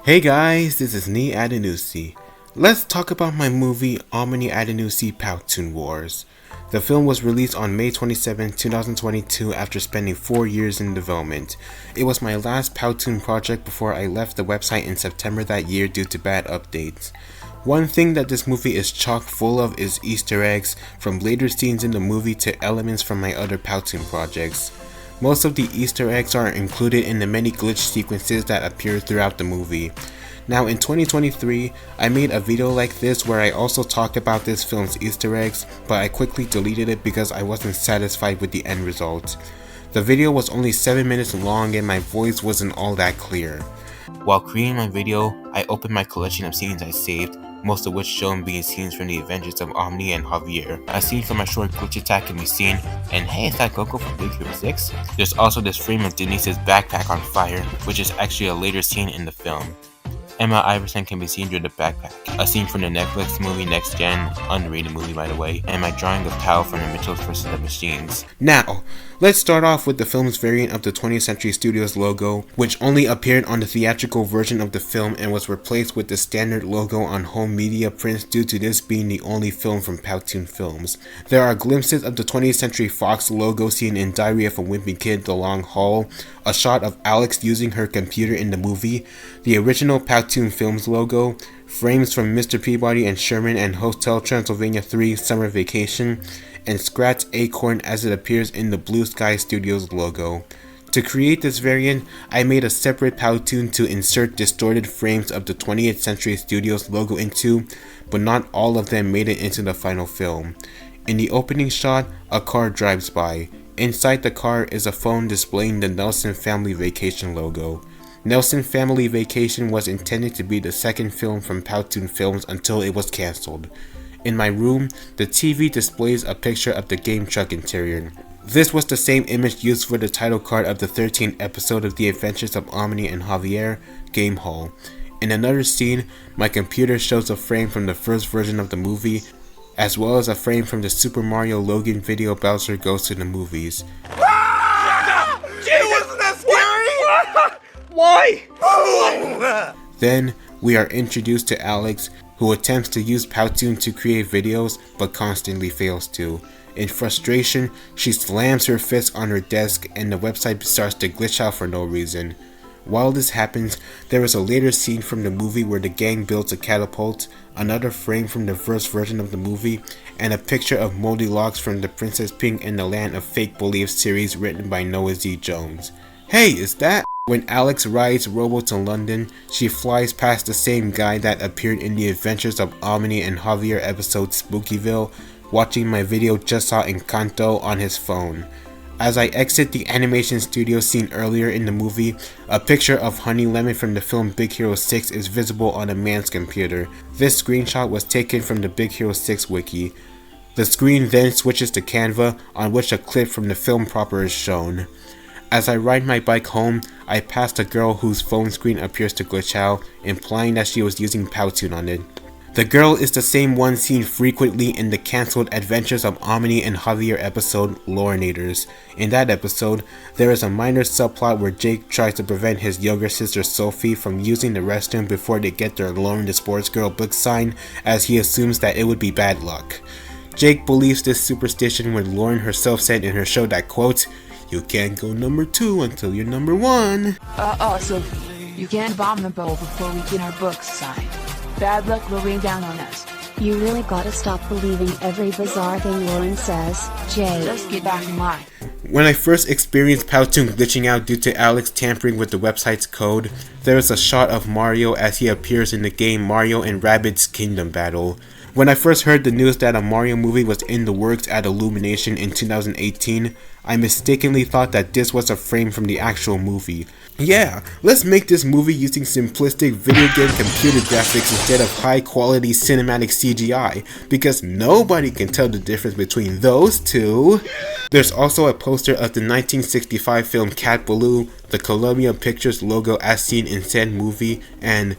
Hey guys, this is Nee Adenusi. Let's talk about my movie Omni Adenusi Powtoon Wars. The film was released on May 27, 2022 after spending 4 years in development. It was my last Powtoon project before I left the website in September that year due to bad updates. One thing that this movie is chock full of is Easter eggs, from later scenes in the movie to elements from my other Powtoon projects. Most of the Easter eggs are included in the many glitch sequences that appear throughout the movie. Now in 2023, I made a video like this where I also talked about this film's Easter eggs, but I quickly deleted it because I wasn't satisfied with the end result. The video was only 7 minutes long and my voice wasn't all that clear. While creating my video, I opened my collection of scenes I saved, most of which shown being scenes from the adventures of Omni and Javier. A scene from a short glitch attack can be seen, and hey, is that Coco from Big Hero 6? There's also this frame of Denise's backpack on fire, which is actually a later scene in the film. Emma Iverson can be seen through the backpack, a scene from the Netflix movie Next Gen, underrated movie by the way, and my drawing of Tao from the Mitchells vs. the Machines. Now, let's start off with the film's variant of the 20th Century Studios logo, which only appeared on the theatrical version of the film and was replaced with the standard logo on home media prints due to this being the only film from Powtoon Films. There are glimpses of the 20th Century Fox logo seen in Diary of a Wimpy Kid: The Long Haul, a shot of Alex using her computer in the movie, the original Powtoon Films logo, frames from Mr. Peabody and Sherman and Hotel Transylvania 3 Summer Vacation, and Scrat's Acorn as it appears in the Blue Sky Studios logo. To create this variant, I made a separate Powtoon to insert distorted frames of the 20th Century Studios logo into, but not all of them made it into the final film. In the opening shot, a car drives by. Inside the car is a phone displaying the Nelson Family Vacation logo. Nelson Family Vacation was intended to be the second film from Powtoon Films until it was cancelled. In my room, the TV displays a picture of the game truck interior. This was the same image used for the title card of the 13th episode of The Adventures of Omni and Javier, Game Hall. In another scene, my computer shows a frame from the first version of the movie, as well as a frame from the Super Mario Logan video Bowser Goes to the Movies. Wasn't that scary? Why? Then, we are introduced to Alex, who attempts to use Powtoon to create videos, but constantly fails to. In frustration, she slams her fist on her desk and the website starts to glitch out for no reason. While this happens, there is a later scene from the movie where the gang builds a catapult, another frame from the first version of the movie, and a picture of Moldy Locks from the Princess Pink and the Land of Fake Beliefs series written by Noah Z. Jones. Hey, is that? When Alex rides Robo to London, she flies past the same guy that appeared in the Adventures of Omni and Javier episode Spookyville, watching my video Just Saw Encanto on his phone. As I exit the animation studio seen earlier in the movie, a picture of Honey Lemon from the film Big Hero 6 is visible on a man's computer. This screenshot was taken from the Big Hero 6 wiki. The screen then switches to Canva, on which a clip from the film proper is shown. As I ride my bike home, I passed a girl whose phone screen appears to glitch out, implying that she was using Powtoon on it. The girl is the same one seen frequently in the cancelled Adventures of Omni and Javier episode Lorinators. In that episode, there is a minor subplot where Jake tries to prevent his younger sister Sophie from using the restroom before they get their Lauren the Sports Girl book signed, as he assumes that it would be bad luck. Jake believes this superstition when Lauren herself said in her show that, quote, "You can't go number 2 until you're number 1. So you can't bomb the bowl before we get our books signed. Bad luck will rain down on us. You really gotta stop believing every bizarre thing Lauren says, Jay. Let's get back in line." When I first experienced Powtoon glitching out due to Alex tampering with the website's code, there is a shot of Mario as he appears in the game Mario and Rabbids Kingdom Battle. When I first heard the news that a Mario movie was in the works at Illumination in 2018, I mistakenly thought that this was a frame from the actual movie. Yeah, let's make this movie using simplistic video game computer graphics instead of high quality cinematic CGI, because nobody can tell the difference between those two. There's also a poster of the 1965 film Cat Ballou, the Columbia Pictures logo as seen in said movie, and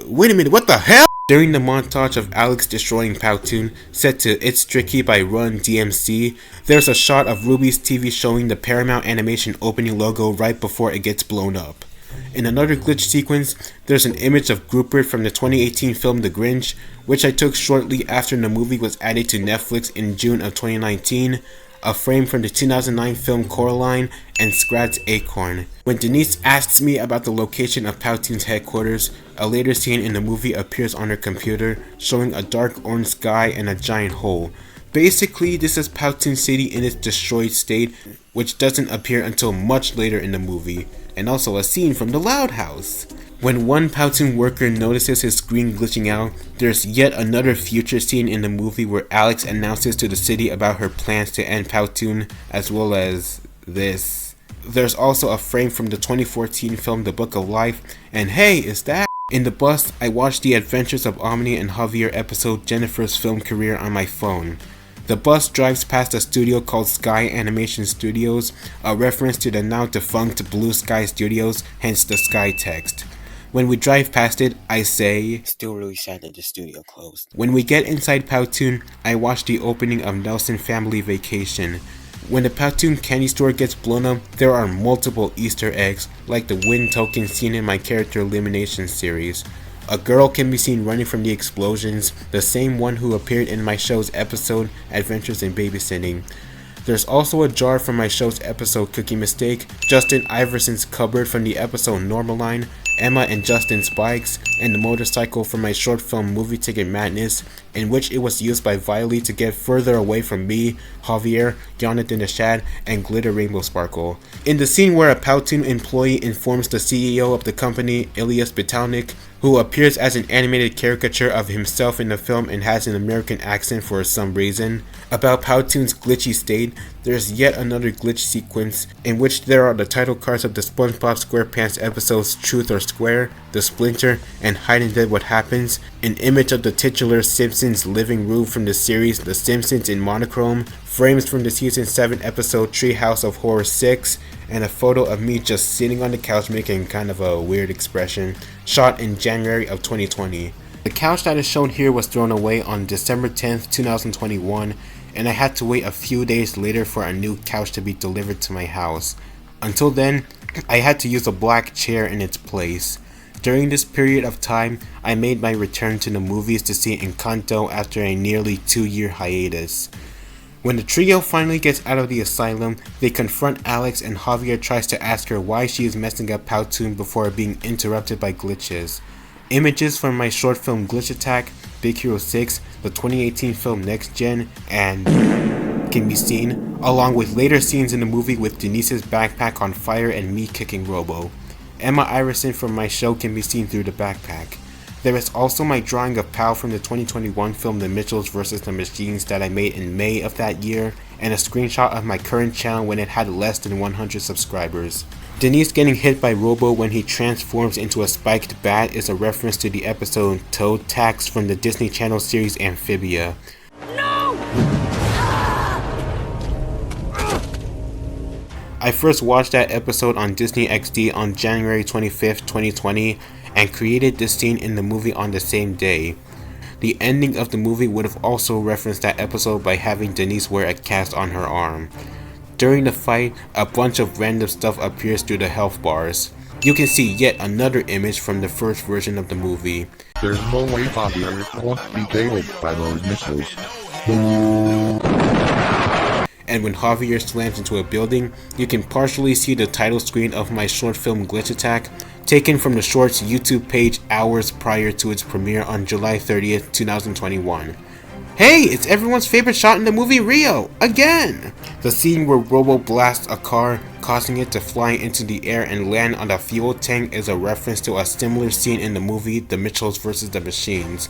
wait a minute, what the hell? During the montage of Alex destroying Powtoon, set to It's Tricky by Run DMC, there's a shot of Ruby's TV showing the Paramount Animation opening logo right before it gets blown up. In another glitch sequence, there's an image of Rupert from the 2018 film The Grinch, which I took shortly after the movie was added to Netflix in June of 2019, a frame from the 2009 film Coraline, and Scrat's Acorn. When Denise asks me about the location of Powtoon's headquarters, a later scene in the movie appears on her computer, showing a dark orange sky and a giant hole. Basically, this is Powtoon City in its destroyed state, which doesn't appear until much later in the movie, and also a scene from The Loud House. When one Powtoon worker notices his screen glitching out, there's yet another future scene in the movie where Alex announces to the city about her plans to end Powtoon, as well as this. There's also a frame from the 2014 film The Book of Life, and hey, is that? In the bus, I watched the Adventures of Omni and Javier episode Jennifer's Film Career on my phone. The bus drives past a studio called Sky Animation Studios, a reference to the now defunct Blue Sky Studios, hence the Sky text. When we drive past it, I say, "Still really sad that the studio closed." When we get inside Powtoon, I watch the opening of Nelson Family Vacation. When the Powtoon candy store gets blown up, there are multiple Easter eggs, like the wind token seen in my character elimination series. A girl can be seen running from the explosions, the same one who appeared in my show's episode, Adventures in Babysitting. There's also a jar from my show's episode, Cookie Mistake, Justin Iverson's cupboard from the episode Normaline, Emma and Justin's bikes, and the motorcycle from my short film Movie Ticket Madness, in which it was used by Viley to get further away from me, Javier, Jonathan the Shad, and Glitter Rainbow Sparkle. In the scene where a Powtoon employee informs the CEO of the company, Ilias Bitalnik, who appears as an animated caricature of himself in the film and has an American accent for some reason, about Powtoon's glitchy state, there's yet another glitch sequence in which there are the title cards of the SpongeBob SquarePants episodes Truth or Square, The Splinter, and Hide and Dead What Happens, an image of the titular Simpsons living room from the series The Simpsons in monochrome, frames from the season 7 episode Treehouse of Horror 6, and a photo of me just sitting on the couch making kind of a weird expression, shot in January of 2020. The couch that is shown here was thrown away on December 10th, 2021, and I had to wait a few days later for a new couch to be delivered to my house. Until then, I had to use a black chair in its place. During this period of time, I made my return to the movies to see Encanto after a nearly 2-year hiatus. When the trio finally gets out of the asylum, they confront Alex and Javier tries to ask her why she is messing up Powtoon before being interrupted by glitches. Images from my short film Glitch Attack, Big Hero 6, the 2018 film Next Gen, and can be seen, along with later scenes in the movie with Denise's backpack on fire and me kicking Robo. Emma Iverson from my show can be seen through the backpack. There is also my drawing of Pow from the 2021 film The Mitchells vs. the Machines that I made in May of that year, and a screenshot of my current channel when it had less than 100 subscribers. Denise getting hit by Robo when he transforms into a spiked bat is a reference to the episode Toad Tax from the Disney Channel series Amphibia. No! I first watched that episode on Disney XD on January 25th, 2020, and created this scene in the movie on the same day. The ending of the movie would have also referenced that episode by having Denise wear a cast on her arm. During the fight, a bunch of random stuff appears through the health bars. You can see yet another image from the first version of the movie. There's no way Javier won't be killed by those missiles. And when Javier slams into a building, you can partially see the title screen of my short film Glitch Attack, taken from the short's YouTube page hours prior to its premiere on July 30th, 2021. Hey, it's everyone's favorite shot in the movie Rio, again! The scene where Robo blasts a car, causing it to fly into the air and land on a fuel tank is a reference to a similar scene in the movie The Mitchells vs. the Machines.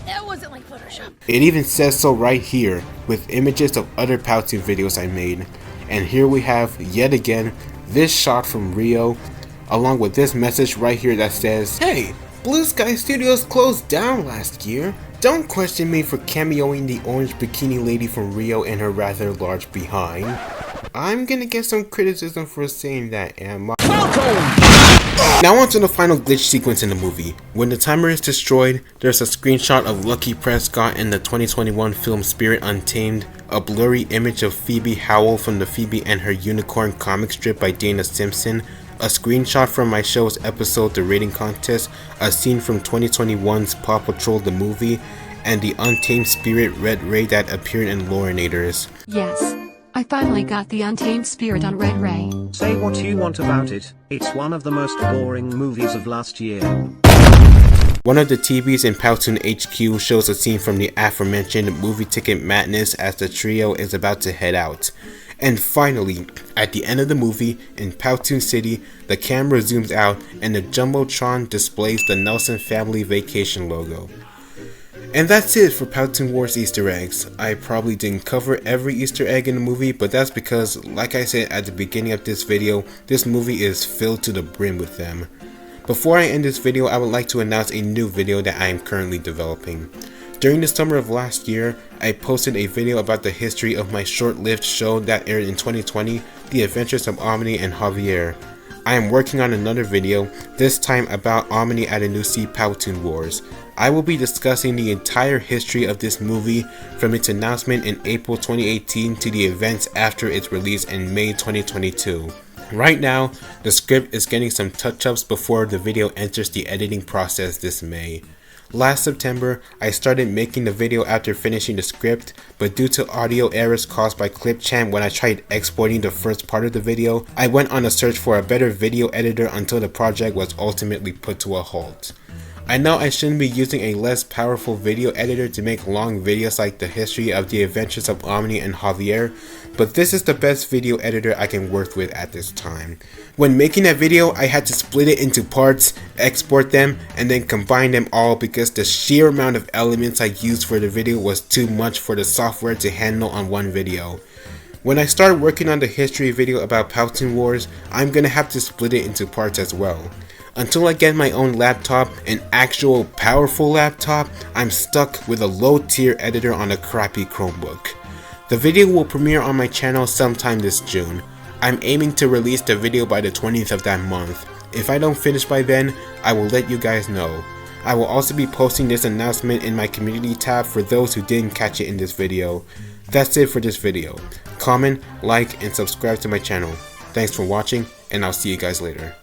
That wasn't like Photoshop. It even says so right here, with images of other Powtoon videos I made. And here we have, yet again, this shot from Rio, along with this message right here that says, "Hey, Blue Sky Studios closed down last year. Don't question me for cameoing the orange bikini lady from Rio and her rather large behind." I'm gonna get some criticism for saying that, Emma. Welcome! Now on to the final glitch sequence in the movie. When the timer is destroyed, there's a screenshot of Lucky Prescott in the 2021 film Spirit Untamed, a blurry image of Phoebe Howell from the Phoebe and Her Unicorn comic strip by Dana Simpson, a screenshot from my show's episode The Rating Contest, a scene from 2021's Paw Patrol the movie, and the Untamed Spirit Red Ray that appeared in Lorinators. Yes. I finally got the Untamed Spirit on Red Ray. Say what you want about it, it's one of the most boring movies of last year. One of the TVs in Powtoon HQ shows a scene from the aforementioned movie ticket madness as the trio is about to head out. And finally, at the end of the movie, in Powtoon City, the camera zooms out and the Jumbotron displays the Nelson Family Vacation logo. And that's it for Powtoon Wars Easter eggs. I probably didn't cover every Easter egg in the movie, but that's because, like I said at the beginning of this video, this movie is filled to the brim with them. Before I end this video, I would like to announce a new video that I am currently developing. During the summer of last year, I posted a video about the history of my short-lived show that aired in 2020, The Adventures of Omni and Javier. I am working on another video, this time about Omni Adenusi Powtoon Wars. I will be discussing the entire history of this movie from its announcement in April 2018 to the events after its release in May 2022. Right now, the script is getting some touch-ups before the video enters the editing process this May. Last September, I started making the video after finishing the script, but due to audio errors caused by Clipchamp when I tried exporting the first part of the video, I went on a search for a better video editor until the project was ultimately put to a halt. I know I shouldn't be using a less powerful video editor to make long videos like the history of the adventures of Omni and Javier, but this is the best video editor I can work with at this time. When making that video, I had to split it into parts, export them, and then combine them all because the sheer amount of elements I used for the video was too much for the software to handle on one video. When I start working on the history video about Powtoon Wars, I'm gonna have to split it into parts as well. Until I get my own laptop, an actual powerful laptop, I'm stuck with a low tier editor on a crappy Chromebook. The video will premiere on my channel sometime this June. I'm aiming to release the video by the 20th of that month. If I don't finish by then, I will let you guys know. I will also be posting this announcement in my community tab for those who didn't catch it in this video. That's it for this video. Comment, like, and subscribe to my channel. Thanks for watching, and I'll see you guys later.